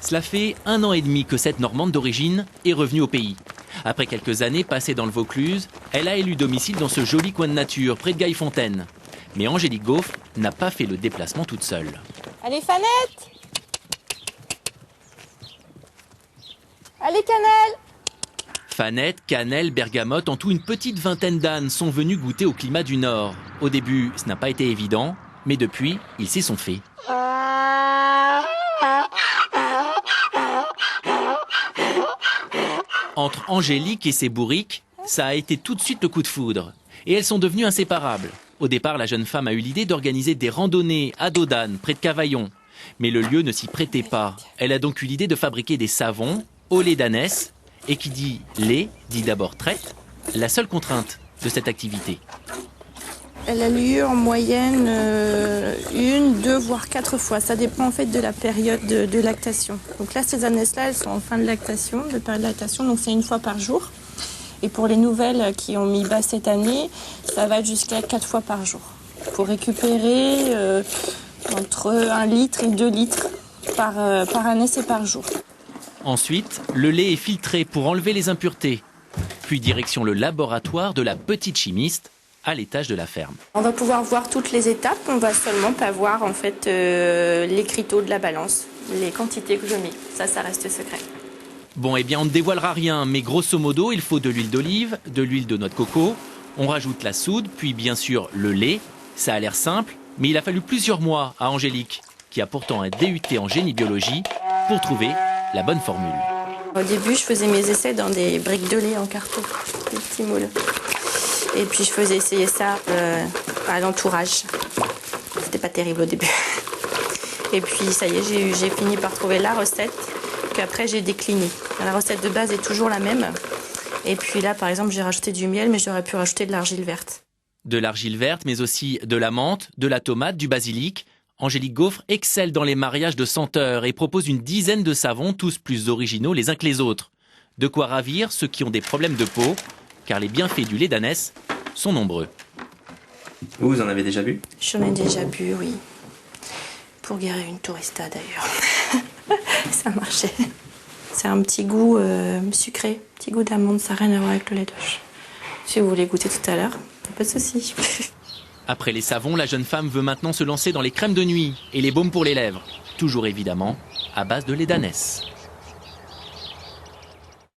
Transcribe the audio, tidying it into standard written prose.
Cela fait 1 an et demi que cette Normande d'origine est revenue au pays. Après quelques années passées dans le Vaucluse, elle a élu domicile dans ce joli coin de nature, près de Gaillefontaine. Mais Angélique Gaufre n'a pas fait le déplacement toute seule. Allez, Fanette! Allez, Cannelle! Fanette, Cannelle, Bergamote, en tout une petite vingtaine d'ânes sont venus goûter au climat du Nord. Au début, ce n'a pas été évident, mais depuis, ils s'y sont faits. Entre Angélique et ses bourriques, ça a été tout de suite le coup de foudre. Et elles sont devenues inséparables. Au départ, la jeune femme a eu l'idée d'organiser des randonnées à dos d'âne, près de Cavaillon. Mais le lieu ne s'y prêtait pas. Elle a donc eu l'idée de fabriquer des savons au lait d'ânesse. Et qui dit lait, dit d'abord traite, la seule contrainte de cette activité. Elle a lieu en moyenne 1, 2, voire 4 fois. Ça dépend en fait de la période de lactation. Donc là, ces ânesses-là, elles sont en fin de lactation, de période de lactation, donc c'est 1 fois par jour. Et pour les nouvelles qui ont mis bas cette année, ça va jusqu'à 4 fois par jour. Pour récupérer entre 1 litre et 2 litres par ânesse et par jour. Ensuite, le lait est filtré pour enlever les impuretés. Puis direction le laboratoire de la petite chimiste à l'étage de la ferme. On va pouvoir voir toutes les étapes, on va seulement pas voir en fait l'écriteau de la balance, les quantités que je mets. Ça reste secret. Bon, eh bien, on ne dévoilera rien, mais grosso modo, il faut de l'huile d'olive, de l'huile de noix de coco, on rajoute la soude, puis bien sûr le lait. Ça a l'air simple, mais il a fallu plusieurs mois à Angélique, qui a pourtant un DUT en génie biologie, pour trouver la bonne formule. Au début, je faisais mes essais dans des briques de lait en carton, des petits moules. Et puis je faisais essayer ça à l'entourage. C'était pas terrible au début. Et puis ça y est, j'ai fini par trouver la recette qu'après j'ai déclinée. La recette de base est toujours la même. Et puis là, par exemple, j'ai rajouté du miel, mais j'aurais pu rajouter de l'argile verte. De l'argile verte, mais aussi de la menthe, de la tomate, du basilic. Angélique Gaufre excelle dans les mariages de senteurs et propose une dizaine de savons, tous plus originaux les uns que les autres. De quoi ravir ceux qui ont des problèmes de peau, car les bienfaits du lait d'ânesse sont nombreux. Vous en avez déjà bu? J'en ai déjà bu, oui. Pour guérir une tourista d'ailleurs. Ça marchait. C'est un petit goût sucré, petit goût d'amande, ça n'a rien à voir avec le lait de vache. Si vous voulez goûter tout à l'heure, pas de souci. Après les savons, la jeune femme veut maintenant se lancer dans les crèmes de nuit et les baumes pour les lèvres. Toujours évidemment à base de lait d'ânesse.